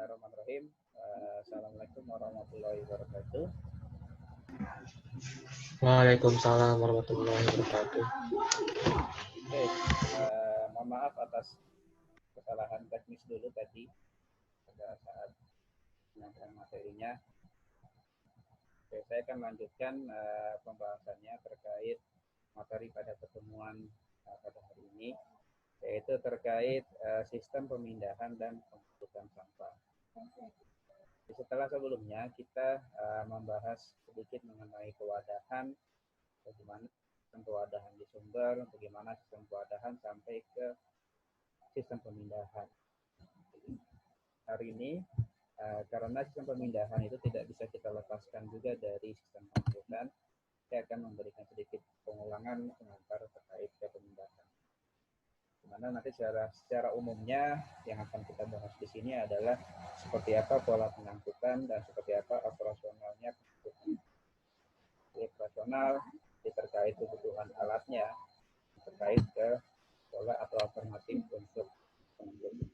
Bismillahirrahmanirrahim. Assalamualaikum warahmatullahi wabarakatuh. Waalaikumsalam warahmatullahi wabarakatuh. Oke, mohon maaf atas kesalahan teknis dulu tadi pada saat penyampaian materinya. Oke, saya akan lanjutkan pembahasannya terkait materi pada pertemuan pada hari ini, yaitu terkait sistem pemindahan dan pengangkutan sampah. Setelah sebelumnya kita membahas sedikit mengenai kewadahan, bagaimana sistem kewadahan di sumber, bagaimana sistem kewadahan sampai ke sistem pemindahan. Hari ini karena sistem pemindahan itu tidak bisa kita lepaskan juga dari sistem pengangkutan, saya akan memberikan sedikit pengulangan pengantar terkait ke pemindahan. Dimana nanti secara umumnya yang akan kita bahas di sini adalah seperti apa pola pengangkutan dan seperti apa operasionalnya pengangkutan. Operasional terkait kebutuhan alatnya, terkait ke pola atau alternatif untuk pengangkutan.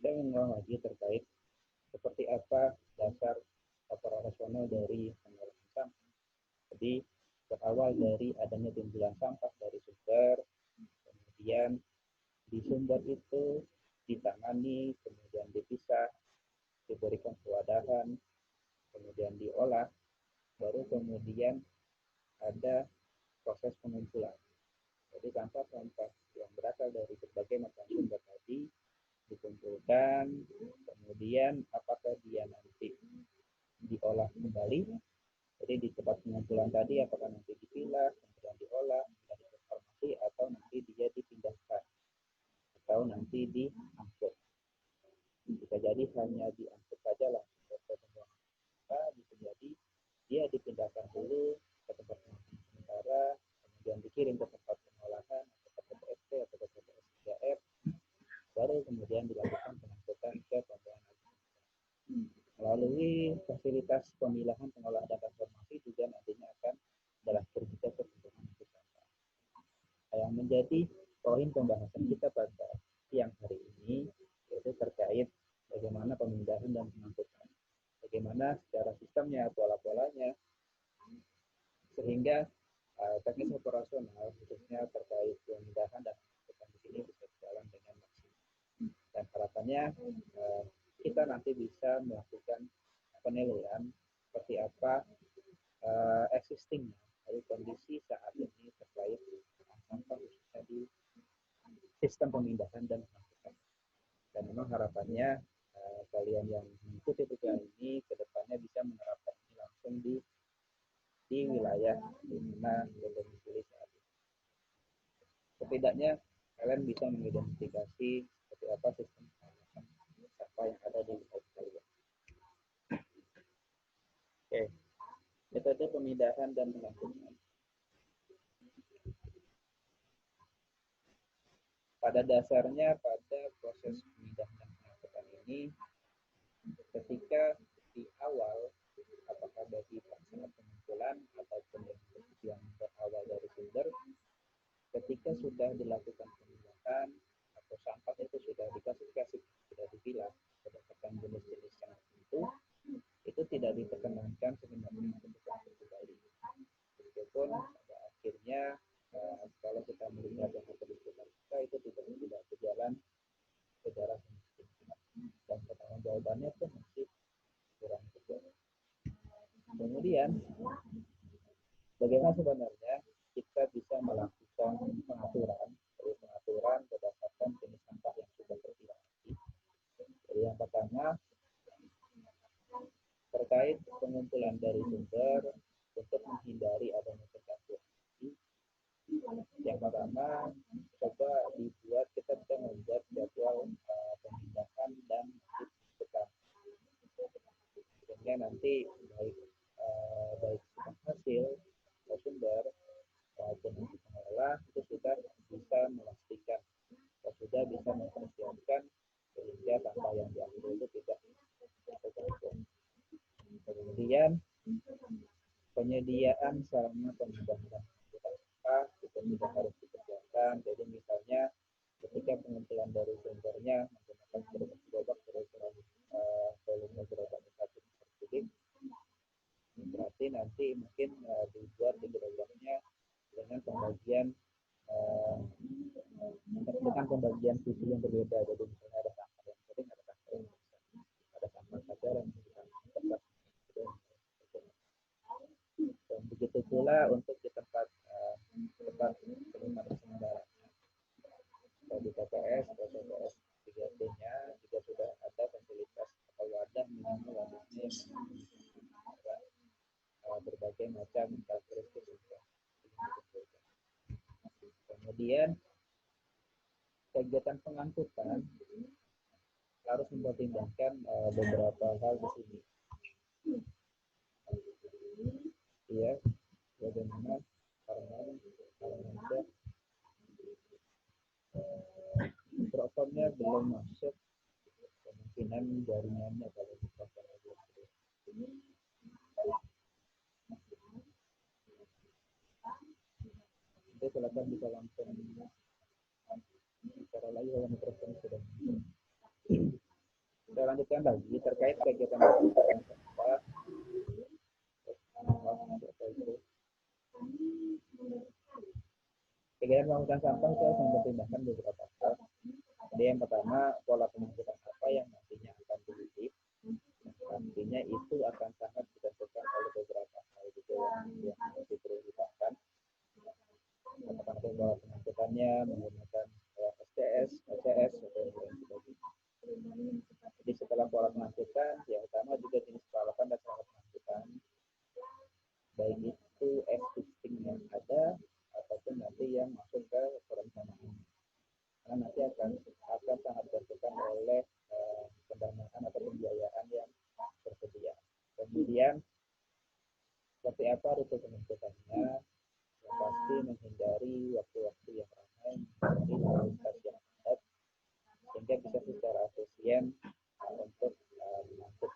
Dan mengulang lagi terkait seperti apa dasar operasional dari pengolahan sampah. Jadi berawal dari adanya timbulan sampah dari sumber, kemudian di sumber itu ditangani, kemudian dipisah, diberikan kewadahan, kemudian diolah, baru kemudian ada proses pengumpulan. Jadi sampah-sampah yang berasal dari berbagai macam sumber tadi dikumpulkan, kemudian apakah dia nanti diolah kembali, jadi di tempat pengumpulan tadi apakah nanti dipilah, kemudian diolah, kemudian ditransformasi, atau nanti dia dipindahkan, atau nanti diangkut. Bisa jadi hanya diangkut saja langsung ke pembuangan, bisa jadi dia dipindahkan dulu ke tempat pengumpulan sementara, kemudian dikirim ke tempat pengolahan, atau ke TPST atau ke TPS 3F, baru kemudian dilakukan pengangkutan ke pembuangan. Melalui fasilitas pemilahan, pengolahan, dan transformasi juga nantinya akan berakhir juga ke pembuangan sampah. Yang menjadi poin pembahasan kita pada siang hari ini yaitu terkait bagaimana pemindahan dan pengangkutan, bagaimana secara sistemnya, pola-polanya, sehingga teknis operasional khususnya terkait pemindahan dan pengangkutan di sini bisa berjalan dengan maksimal. Dan harapannya kita nanti bisa melakukan penilaian seperti apa existing dari kondisi saat ini terkait sampah khususnya di sistem pemindahan dan pengangkutan. Dan memang harapannya kalian yang mengikuti tugas ini ke depannya bisa menerapkan ini langsung di wilayah di mana berdomisili saat ini. Setidaknya kalian bisa mengidentifikasi seperti apa sistem pengolahan sampah yang ada di wilayah kalian. Oke, metode pemindahan dan pengangkutan. Pada dasarnya pada proses pemindahan dan pengangkutan ini, ketika di awal, apakah dari saat pengumpulan ataupun yang berawal dari sumber, ketika sudah dilakukan pemindahan atau sampah itu sudah diklasifikasi, sudah dipilah berdasarkan jenis-jenis yang tertentu, itu tidak diperkenankan sebenarnya untuk diangkut kembali. Meskipun pada akhirnya kalau kita melihat yang kedisiplinan kita itu tidak berjalan secara semestinya, dan pertanggungjawabannya pun masih kurang tegas. Kemudian bagaimana sebenarnya kita bisa melakukan pengaturan berdasarkan jenis sampah yang sudah terpilah. Jadi yang pertama terkait pengumpulan dari sumber untuk menghindari adanya kecampur. Yang pertama coba dibuat, kita bisa membuat jadwal pemindahan dan pengangkutan. Sehingga nanti baik hasil sumber maupun pengelola itu sudah bisa memastikan atau sudah bisa mempersiapkan sehingga sampah yang diambil itu tidak tercampur. Kemudian penyediaan sarana pemindahan sampah itu juga harus dikerjakan. Jadi misalnya ketika pengumpulan dari sumbernya menggunakan eh, dengan pembagian visi yang berbeda. Jadi misalnya ada sampah yang sering, ada sampah yang bisa, ada sampah saja yang bisa tempat. Dan begitu pula untuk di tempat penerimaan sementara di TPS atau TPS 3T-nya juga sudah ada fasilitas atau wadah minimal wadahnya yang berbagai macam karakteristik. Kemudian kegiatan pengangkutan harus mempertimbangkan beberapa hal di sini. Ya, bagaimana karena mikrofonnya belum masuk, kemungkinan jaringannya kalau mikrofonnya belum masuk. Jadi silakan bisa langsung bicara lagi kalau mikrofon sudah masuk. Kita lanjutkan lagi terkait kegiatan sampah. Kegiatan pengangkutan sampah itu harus mempertimbangkan beberapa hal. Jadi yang pertama, pola pengangkutan sampah yang nantinya akan diuji. Nantinya itu akan sangat ditentukan oleh beberapa hal gitu yang harus diperhitungkan. Apakah pola pengangkutannya menggunakan STS, ACS, atau yang sebagainya. Jadi setelah pola pengangkutan, yang utama juga jenis peralatan dan cara pengangkutan, baik itu existing yang ada ataupun nanti yang masuk ke perencanaan. Karena nanti akan sangat ditentukan oleh pendanaan atau pembiayaan yang tersedia. Kemudian seperti apa rute pengangkutannya, yang pasti menghindari waktu-waktu yang ramai, menghindari lalu lintas yang padat, sehingga bisa secara efisien untuk mengangkut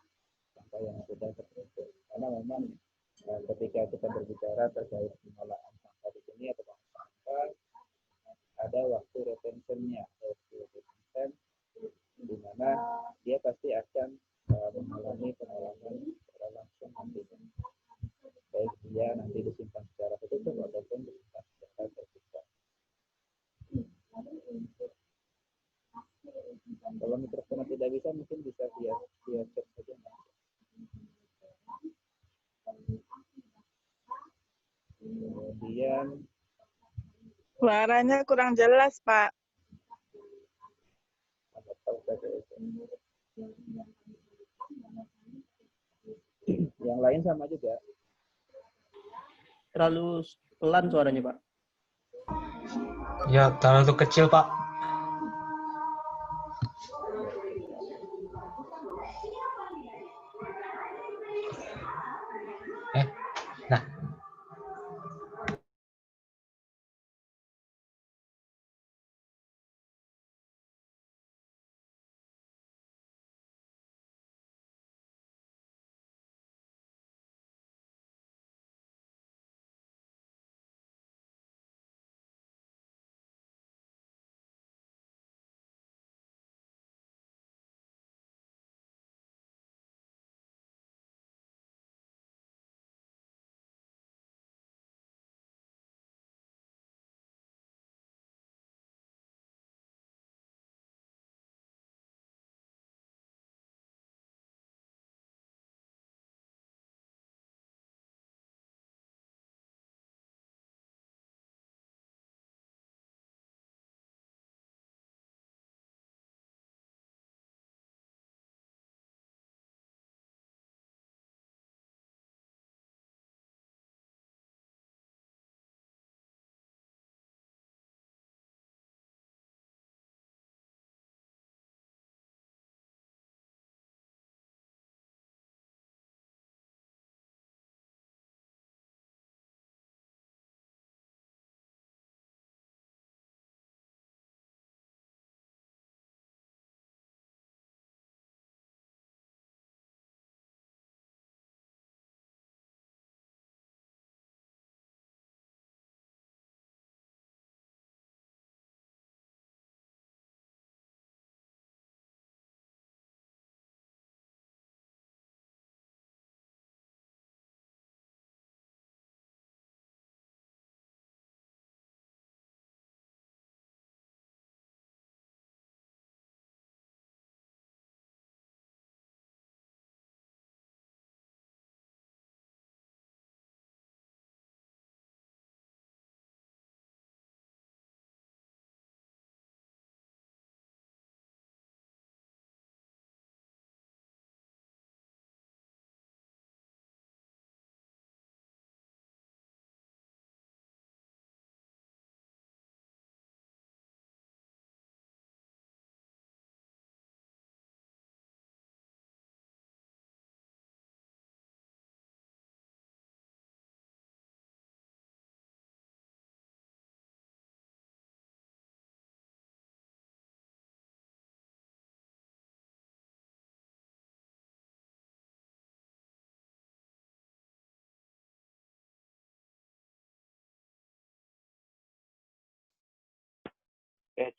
sampah yang sudah terkumpul. Karena memang ketika kita berbicara terkait pengolahan sampah di sini atau sampah, ada waktu retentionnya, di mana dia pasti akan mengalami pengalaman secara langsung nantinya, baik dia nanti disimpan secara tertutup ataupun disimpan secara terbuka. Kalau mikrofonnya tidak bisa, mungkin bisa via chat saja. Kemudian suaranya kurang jelas, Pak. Yang lain sama juga. Terlalu pelan suaranya, Pak. Ya, terlalu kecil, Pak. Nah.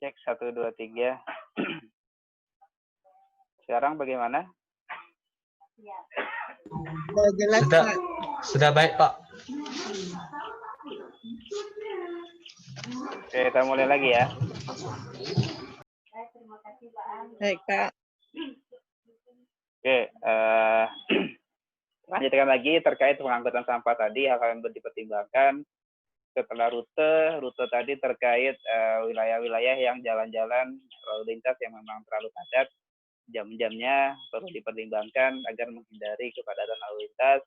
Cek 1, 2, 3. Sekarang bagaimana? Sudah jelas, Sudah, Pak. sudah baik, Pak. Oke, kita mulai lagi ya. Baik, Pak. Oke, lanjutkan lagi terkait pengangkutan sampah tadi, hal yang dipertimbangkan setelah rute tadi terkait wilayah-wilayah yang jalan-jalan lalu lintas yang memang terlalu padat, jam-jamnya perlu dipertimbangkan agar menghindari kepadatan lalu lintas.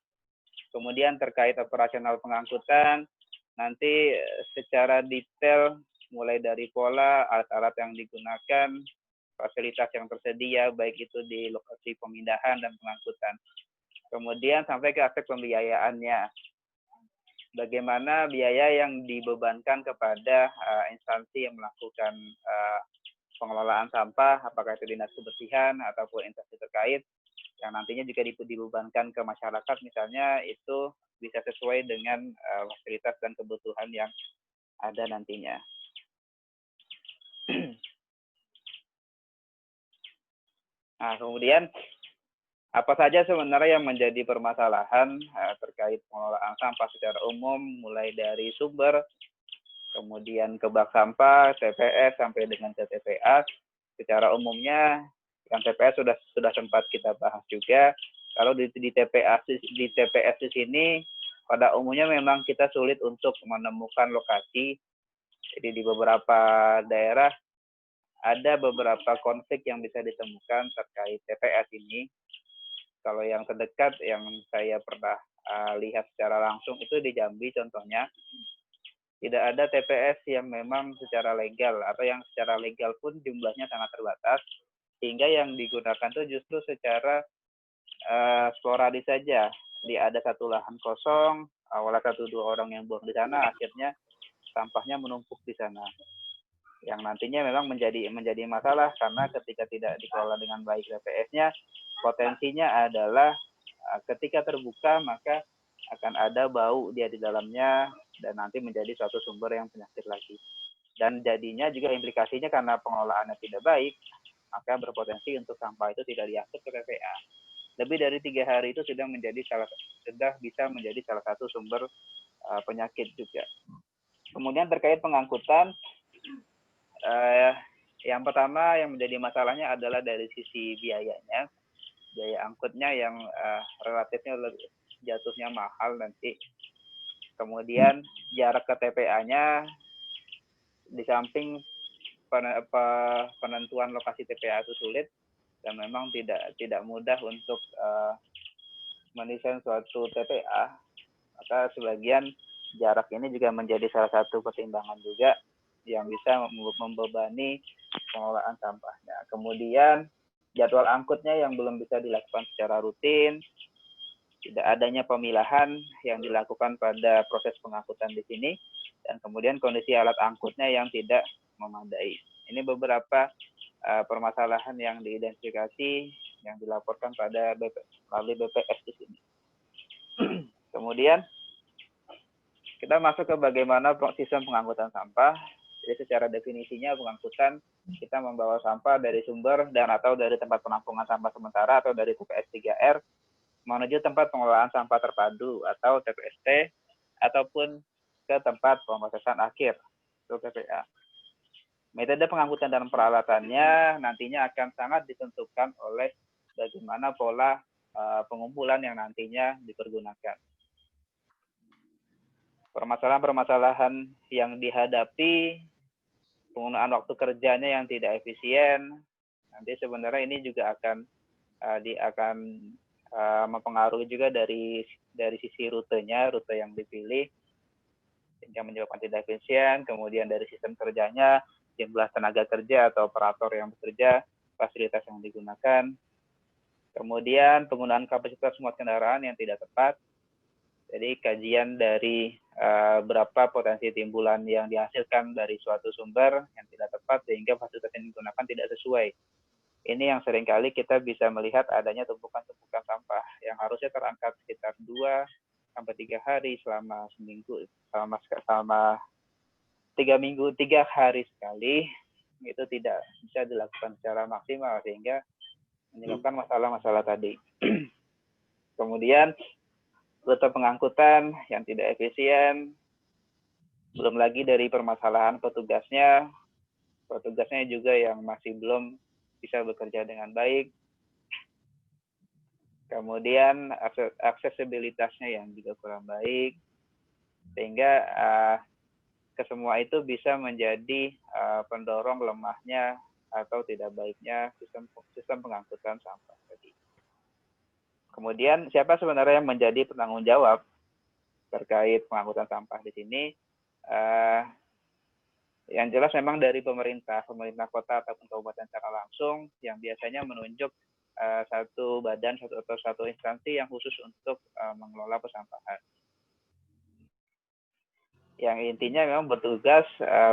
Kemudian terkait operasional pengangkutan, nanti secara detail mulai dari pola, alat-alat yang digunakan, fasilitas yang tersedia, baik itu di lokasi pemindahan dan pengangkutan. Kemudian sampai ke aspek pembiayaannya. Bagaimana biaya yang dibebankan kepada instansi yang melakukan pengelolaan sampah, apakah itu dinas kebersihan ataupun instansi terkait, yang nantinya juga dibebankan ke masyarakat, misalnya itu bisa sesuai dengan fasilitas dan kebutuhan yang ada nantinya. Nah, kemudian apa saja sebenarnya yang menjadi permasalahan terkait pengelolaan sampah secara umum, mulai dari sumber, kemudian ke bak sampah, TPS, sampai dengan ke TPA. Secara umumnya, yang TPS sudah sempat kita bahas juga. Kalau di TPS di sini, pada umumnya memang kita sulit untuk menemukan lokasi. Jadi di beberapa daerah ada beberapa konflik yang bisa ditemukan terkait TPS ini. Kalau yang terdekat yang saya pernah lihat secara langsung itu di Jambi contohnya, tidak ada TPS yang memang secara legal, atau yang secara legal pun jumlahnya sangat terbatas, sehingga yang digunakan itu justru secara sporadis saja. Jadi ada satu lahan kosong, awalnya 1-2 orang yang buang di sana, akhirnya sampahnya menumpuk di sana. Yang nantinya memang menjadi masalah karena ketika tidak dikelola dengan baik TPS-nya, potensinya adalah ketika terbuka maka akan ada bau dia di dalamnya dan nanti menjadi suatu sumber yang penyakit lagi. Dan jadinya juga implikasinya karena pengelolaannya tidak baik, maka berpotensi untuk sampah itu tidak diangkut ke TPA. Lebih dari 3 hari itu sudah bisa menjadi salah satu sumber penyakit juga. Kemudian terkait pengangkutan, yang pertama yang menjadi masalahnya adalah dari sisi biayanya. Biaya angkutnya yang relatifnya jatuhnya mahal nanti. Kemudian jarak ke TPA-nya, di samping penentuan lokasi TPA itu sulit dan memang tidak mudah untuk mendesain suatu TPA, maka sebagian jarak ini juga menjadi salah satu pertimbangan juga yang bisa membebani pengelolaan sampahnya. Kemudian jadwal angkutnya yang belum bisa dilakukan secara rutin, tidak adanya pemilahan yang dilakukan pada proses pengangkutan di sini, dan kemudian kondisi alat angkutnya yang tidak memadai. Ini beberapa permasalahan yang diidentifikasi yang dilaporkan pada melalui BPS di sini. Kemudian kita masuk ke bagaimana sistem pengangkutan sampah. Jadi secara definisinya pengangkutan, kita membawa sampah dari sumber dan atau dari tempat penampungan sampah sementara atau dari TPS 3R menuju tempat pengelolaan sampah terpadu atau TPST ataupun ke tempat pemrosesan akhir atau TPA. Metode pengangkutan dan peralatannya nantinya akan sangat ditentukan oleh bagaimana pola pengumpulan yang nantinya dipergunakan. Permasalahan-permasalahan yang dihadapi, penggunaan waktu kerjanya yang tidak efisien, nanti sebenarnya ini juga akan mempengaruhi juga dari sisi rutenya, rute yang dipilih, sehingga menyebabkan tidak efisien. Kemudian dari sistem kerjanya, jumlah tenaga kerja atau operator yang bekerja, fasilitas yang digunakan. Kemudian penggunaan kapasitas muat kendaraan yang tidak tepat. Jadi kajian dari berapa potensi timbulan yang dihasilkan dari suatu sumber yang tidak tepat sehingga fasilitas yang digunakan tidak sesuai. Ini yang seringkali kita bisa melihat adanya tumpukan-tumpukan sampah yang harusnya terangkat sekitar 2-3 hari selama seminggu, selama 3 hari sekali, itu tidak bisa dilakukan secara maksimal sehingga menyebabkan masalah-masalah tadi. Kemudian rute pengangkutan yang tidak efisien, belum lagi dari permasalahan petugasnya juga yang masih belum bisa bekerja dengan baik. Kemudian aksesibilitasnya yang juga kurang baik, sehingga kesemua itu bisa menjadi pendorong lemahnya atau tidak baiknya sistem pengangkutan sampah tadi. Kemudian siapa sebenarnya yang menjadi penanggung jawab terkait pengangkutan sampah di sini? Yang jelas memang dari pemerintah kota ataupun kabupaten secara langsung yang biasanya menunjuk satu badan atau satu instansi yang khusus untuk mengelola pesampahan. Yang intinya memang bertugas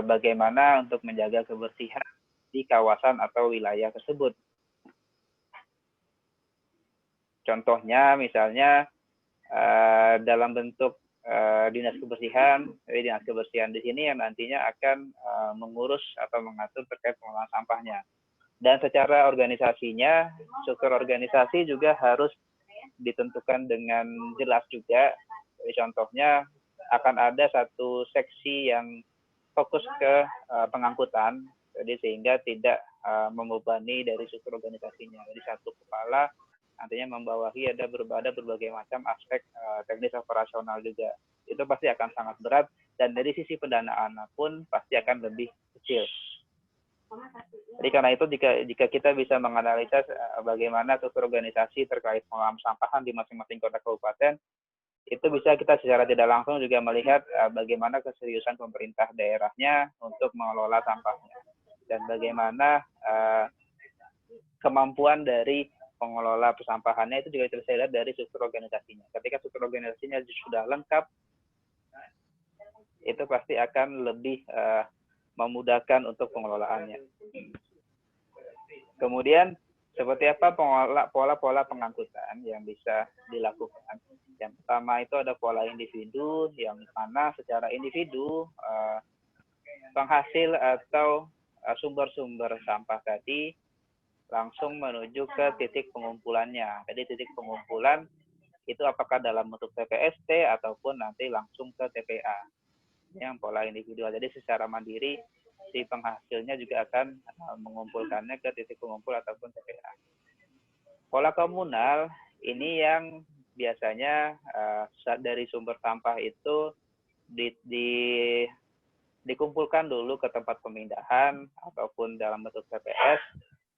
bagaimana untuk menjaga kebersihan di kawasan atau wilayah tersebut. Contohnya misalnya dalam bentuk dinas kebersihan di sini yang nantinya akan mengurus atau mengatur terkait pengelolaan sampahnya. Dan secara organisasinya, struktur organisasi juga harus ditentukan dengan jelas juga. Jadi contohnya akan ada satu seksi yang fokus ke pengangkutan, jadi sehingga tidak membebani dari struktur organisasinya. Jadi satu kepala nantinya membawahi ada berbagai macam aspek teknis operasional juga. Itu pasti akan sangat berat dan dari sisi pendanaan pun pasti akan lebih kecil. Jadi karena itu jika kita bisa menganalisa bagaimana struktur organisasi terkait pengelolaan sampahan di masing-masing kota kabupaten, itu bisa kita secara tidak langsung juga melihat bagaimana keseriusan pemerintah daerahnya untuk mengelola sampahnya dan bagaimana kemampuan dari pengelola pesampahannya itu juga bisa dilihat dari struktur organisasinya. Ketika struktur organisasinya sudah lengkap, itu pasti akan lebih memudahkan untuk pengelolaannya. Kemudian seperti apa pola-pola pengangkutan yang bisa dilakukan? Yang pertama itu ada pola individu, yang mana secara individu penghasil atau sumber-sumber sampah tadi langsung menuju ke titik pengumpulannya. Jadi titik pengumpulan itu apakah dalam bentuk TPST ataupun nanti langsung ke TPA. Yang pola individual. Jadi secara mandiri si penghasilnya juga akan mengumpulkannya ke titik pengumpul ataupun TPA. Pola komunal ini yang biasanya dari sumber sampah itu dikumpulkan dulu ke tempat pemindahan ataupun dalam bentuk TPS,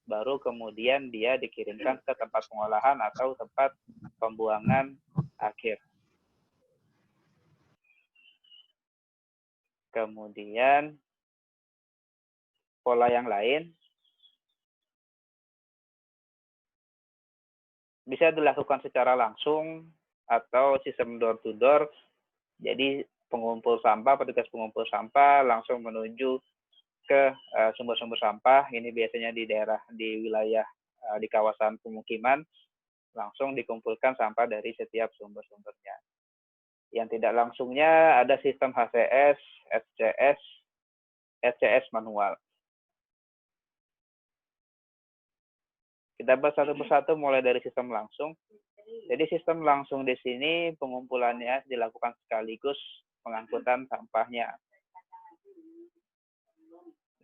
baru kemudian dia dikirimkan ke tempat pengolahan atau tempat pembuangan akhir. Kemudian pola yang lain bisa dilakukan secara langsung atau sistem door to door. Jadi pengumpul sampah, petugas pengumpul sampah langsung menuju ke sumber-sumber sampah. Ini biasanya di wilayah di kawasan pemukiman, langsung dikumpulkan sampah dari setiap sumber-sumbernya. Yang tidak langsungnya ada sistem HCS, SCS manual. Kita bahas satu persatu mulai dari sistem langsung. Jadi sistem langsung di sini pengumpulannya dilakukan sekaligus pengangkutan sampahnya.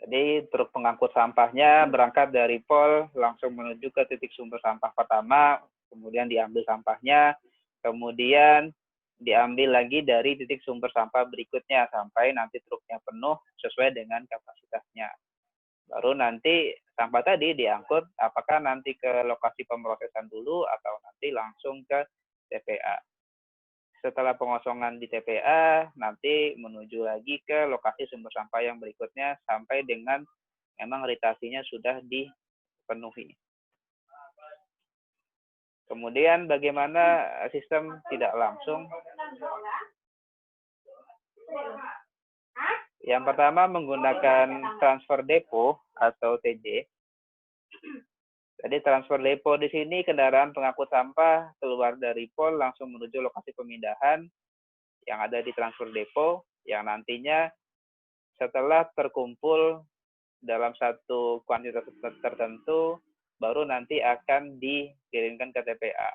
Jadi truk pengangkut sampahnya berangkat dari pol langsung menuju ke titik sumber sampah pertama, kemudian diambil sampahnya, kemudian diambil lagi dari titik sumber sampah berikutnya sampai nanti truknya penuh sesuai dengan kapasitasnya. Baru nanti sampah tadi diangkut apakah nanti ke lokasi pemrosesan dulu atau nanti langsung ke TPA. Setelah pengosongan di TPA, nanti menuju lagi ke lokasi sumber sampah yang berikutnya sampai dengan memang ritasinya sudah dipenuhi. Kemudian bagaimana sistem tidak langsung? Yang pertama menggunakan transfer depo atau TJ. Jadi transfer depo di sini kendaraan pengangkut sampah keluar dari pol langsung menuju lokasi pemindahan yang ada di transfer depo yang nantinya setelah terkumpul dalam satu kuantitas tertentu, baru nanti akan dikirimkan ke TPA.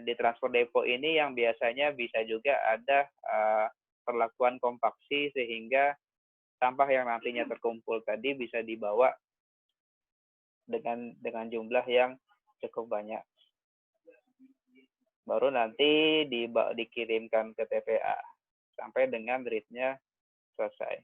Di transport depo ini yang biasanya bisa juga ada perlakuan kompaksi sehingga sampah yang nantinya terkumpul tadi bisa dibawa dengan jumlah yang cukup banyak. Baru nanti dikirimkan ke TPA sampai dengan read-nya selesai.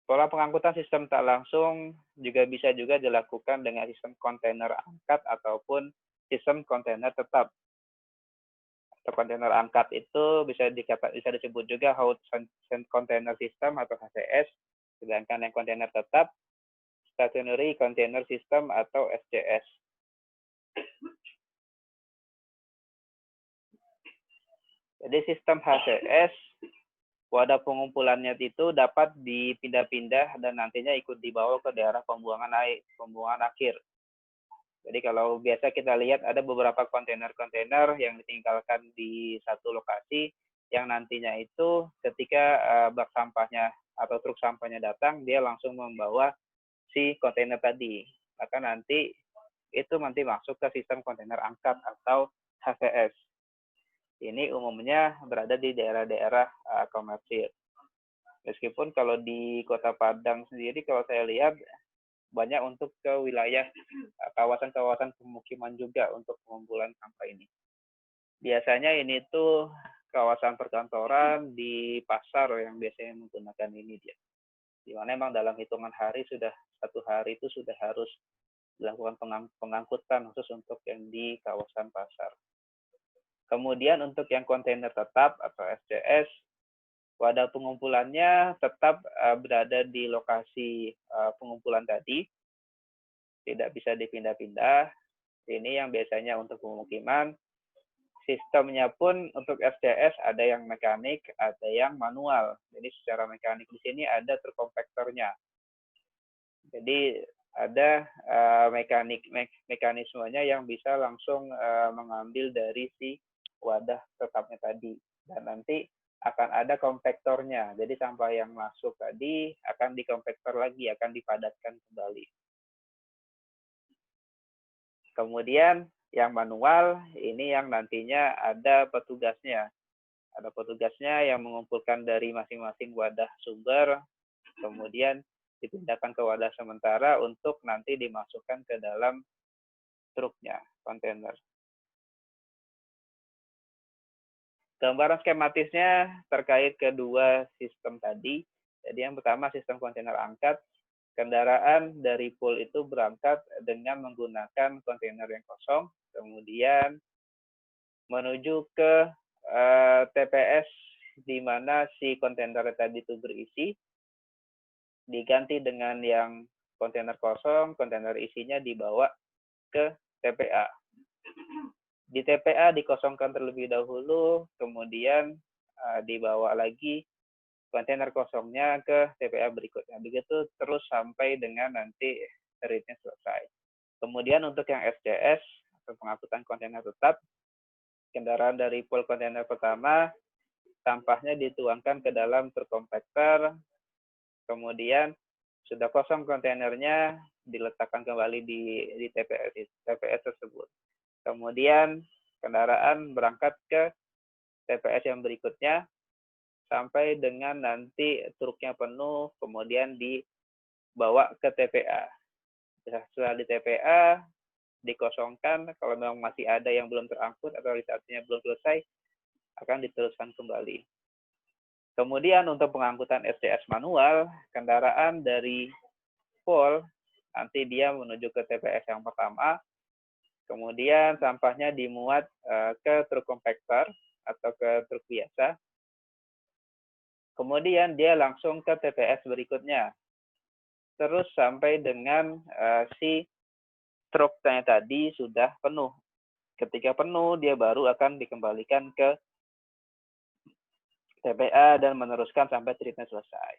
Pola pengangkutan sistem tak langsung juga bisa dilakukan dengan sistem kontainer angkat ataupun sistem kontainer tetap. Atau kontainer angkat itu bisa disebut juga House Container System atau HCS, sedangkan yang kontainer tetap Stationary Container System atau SCS. Jadi sistem HCS, wadah pengumpulannya itu dapat dipindah-pindah dan nantinya ikut dibawa ke daerah pembuangan akhir. Jadi kalau biasa kita lihat ada beberapa kontainer-kontainer yang ditinggalkan di satu lokasi yang nantinya itu ketika bak sampahnya atau truk sampahnya datang, dia langsung membawa si kontainer tadi. Maka nanti itu masuk ke sistem kontainer angkat atau HCS. Ini umumnya berada di daerah-daerah komersil. Meskipun kalau di Kota Padang sendiri, kalau saya lihat banyak untuk ke wilayah kawasan-kawasan pemukiman juga untuk pengumpulan sampah ini. Biasanya ini tuh kawasan perkantoran di pasar yang biasanya menggunakan ini dia. Di mana memang dalam hitungan hari satu hari itu sudah harus dilakukan pengangkutan khusus untuk yang di kawasan pasar. Kemudian untuk yang kontainer tetap atau SCS, wadah pengumpulannya tetap berada di lokasi pengumpulan tadi, tidak bisa dipindah-pindah. Ini yang biasanya untuk pemukiman. Sistemnya pun untuk SCS ada yang mekanik, ada yang manual. Jadi secara mekanik di sini ada terkompaktornya. Jadi ada mekanismenya yang bisa langsung mengambil dari si wadah tetapnya tadi. Dan nanti akan ada kompaktornya. Jadi sampah yang masuk tadi akan dikompaktor lagi, akan dipadatkan kembali. Kemudian yang manual ini yang nantinya ada petugasnya. Ada petugasnya yang mengumpulkan dari masing-masing wadah sumber, kemudian dipindahkan ke wadah sementara untuk nanti dimasukkan ke dalam truknya, kontainer. Gambaran skematisnya terkait kedua sistem tadi. Jadi yang pertama sistem kontainer angkat, kendaraan dari pool itu berangkat dengan menggunakan kontainer yang kosong, kemudian menuju ke TPS di mana si kontainer tadi itu berisi, diganti dengan yang kontainer kosong, kontainer isinya dibawa ke TPA. Di TPA dikosongkan terlebih dahulu, kemudian dibawa lagi kontainer kosongnya ke TPA berikutnya. Begitu terus sampai dengan nanti read-nya selesai. Kemudian untuk yang SCS, atau pengangkutan kontainer tetap, kendaraan dari pool kontainer pertama, sampahnya dituangkan ke dalam truk kompakter, kemudian sudah kosong kontainernya, diletakkan kembali di TPS tersebut. Kemudian kendaraan berangkat ke TPS yang berikutnya sampai dengan nanti truknya penuh, kemudian dibawa ke TPA. Setelah di TPA dikosongkan, kalau memang masih ada yang belum terangkut atau realisasinya belum selesai, akan diteruskan kembali. Kemudian untuk pengangkutan SCS manual, kendaraan dari pool nanti dia menuju ke TPS yang pertama. Kemudian sampahnya dimuat ke truk kompakter atau ke truk biasa. Kemudian dia langsung ke TPS berikutnya. Terus sampai dengan si truknya tadi sudah penuh. Ketika penuh, dia baru akan dikembalikan ke TPA dan meneruskan sampai treatment selesai.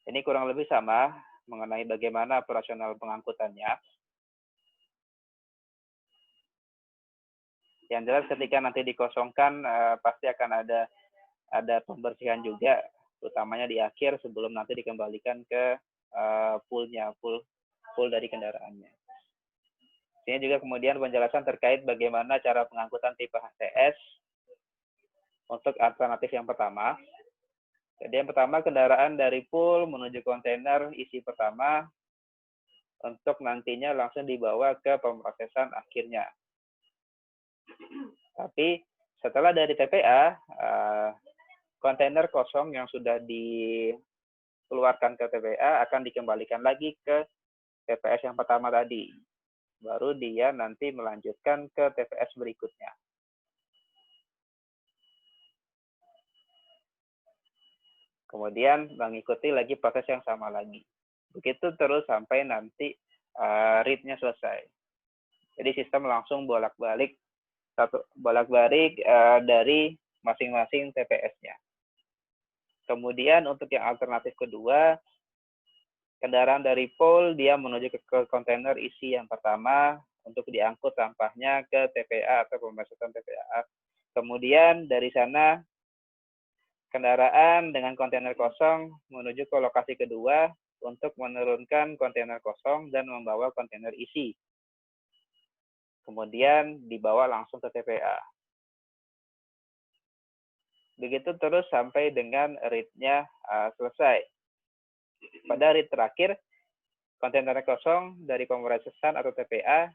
Ini kurang lebih sama mengenai bagaimana operasional pengangkutannya. Yang jelas ketika nanti dikosongkan pasti akan ada pembersihan juga utamanya di akhir sebelum nanti dikembalikan ke poolnya, pool dari kendaraannya. Ini juga kemudian penjelasan terkait bagaimana cara pengangkutan tipe HTS untuk alternatif yang pertama. Jadi yang pertama, kendaraan dari pool menuju kontainer isi pertama untuk nantinya langsung dibawa ke pemrosesan akhirnya. Tapi setelah dari TPA, kontainer kosong yang sudah dikeluarkan ke TPA akan dikembalikan lagi ke TPS yang pertama tadi. Baru dia nanti melanjutkan ke TPS berikutnya. Kemudian mengikuti lagi proses yang sama lagi. Begitu terus sampai nanti read-nya selesai. Jadi sistem langsung bolak-balik dari masing-masing TPS-nya. Kemudian untuk yang alternatif kedua, kendaraan dari pool dia menuju ke kontainer isi yang pertama untuk diangkut sampahnya ke TPA atau pemrosesan TPA. Kemudian dari sana kendaraan dengan kontainer kosong menuju ke lokasi kedua untuk menurunkan kontainer kosong dan membawa kontainer isi. Kemudian dibawa langsung ke TPA. Begitu terus sampai dengan read-nya selesai. Pada read terakhir, kontainer kosong dari pemrosesan atau TPA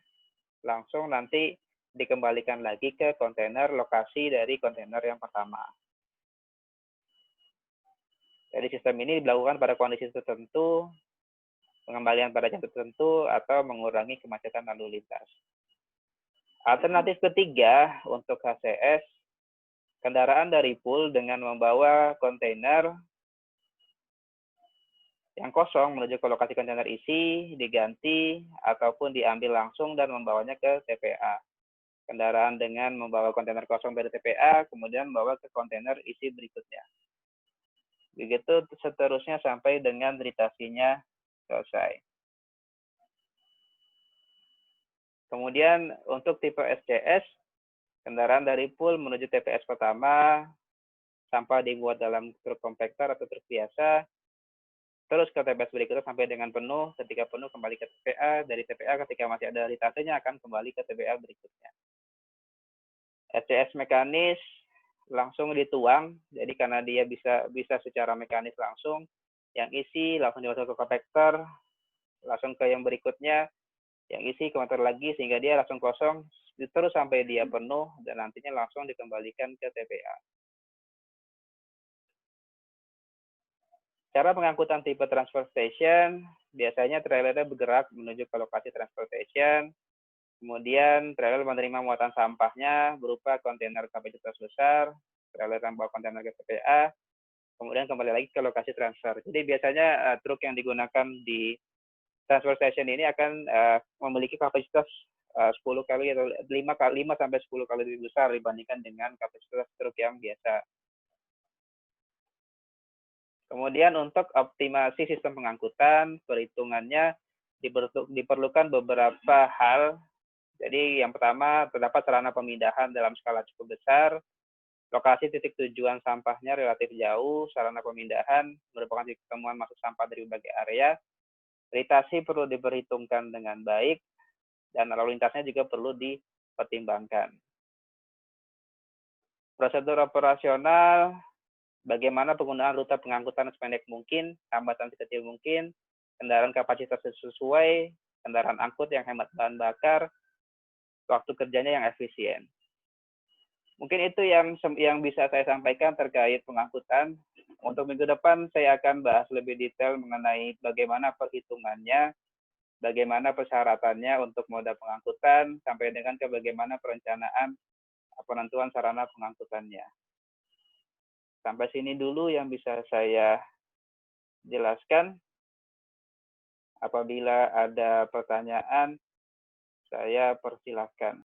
langsung nanti dikembalikan lagi ke kontainer lokasi dari kontainer yang pertama. Jadi sistem ini dilakukan pada kondisi tertentu, pengembalian pada jam tertentu, atau mengurangi kemacetan lalu lintas. Alternatif ketiga untuk HCS, kendaraan dari pool dengan membawa kontainer yang kosong menuju ke lokasi kontainer isi, diganti, ataupun diambil langsung dan membawanya ke TPA. Kendaraan dengan membawa kontainer kosong dari TPA, kemudian membawa ke kontainer isi berikutnya. Begitu seterusnya sampai dengan ritasinya selesai. Kemudian untuk tipe SCS, kendaraan dari pool menuju TPS pertama, sampah dibuat dalam truk kompakter atau truk biasa, terus ke TPS berikutnya sampai dengan penuh, ketika penuh kembali ke TPA, dari TPA ketika masih ada ritasenya akan kembali ke TPA berikutnya. SCS mekanis langsung dituang, jadi karena dia bisa secara mekanis langsung, yang isi langsung dimasukkan ke kompakter, langsung ke yang berikutnya, yang isi kompakter lagi sehingga dia langsung kosong, terus sampai dia penuh dan nantinya langsung dikembalikan ke TPA. Cara pengangkutan tipe transfer station, biasanya trailernya bergerak menuju ke lokasi transportation, kemudian trailer menerima muatan sampahnya berupa kontainer kapasitas besar, trailer yang bawa kontainer ke TPA, kemudian kembali lagi ke lokasi transfer. Jadi biasanya truk yang digunakan di transfer station ini akan memiliki kapasitas 10 kali atau 5 sampai 10 kali lebih besar dibandingkan dengan kapasitas truk yang biasa. Kemudian untuk optimasi sistem pengangkutan, perhitungannya diperlukan beberapa hal. Jadi yang pertama, terdapat sarana pemindahan dalam skala cukup besar, lokasi titik tujuan sampahnya relatif jauh, sarana pemindahan merupakan titik temuan masuk sampah dari berbagai area, ritasi perlu diperhitungkan dengan baik, dan lalu lintasnya juga perlu dipertimbangkan. Prosedur operasional, bagaimana penggunaan rute pengangkutan sependek mungkin, hambatan sekecil mungkin, kendaraan kapasitas sesuai, kendaraan angkut yang hemat bahan bakar, waktu kerjanya yang efisien. Mungkin itu yang bisa saya sampaikan terkait pengangkutan. Untuk minggu depan saya akan bahas lebih detail mengenai bagaimana perhitungannya, bagaimana persyaratannya untuk moda pengangkutan, sampai dengan ke bagaimana perencanaan penentuan sarana pengangkutannya. Sampai sini dulu yang bisa saya jelaskan. Apabila ada pertanyaan, saya persilahkan.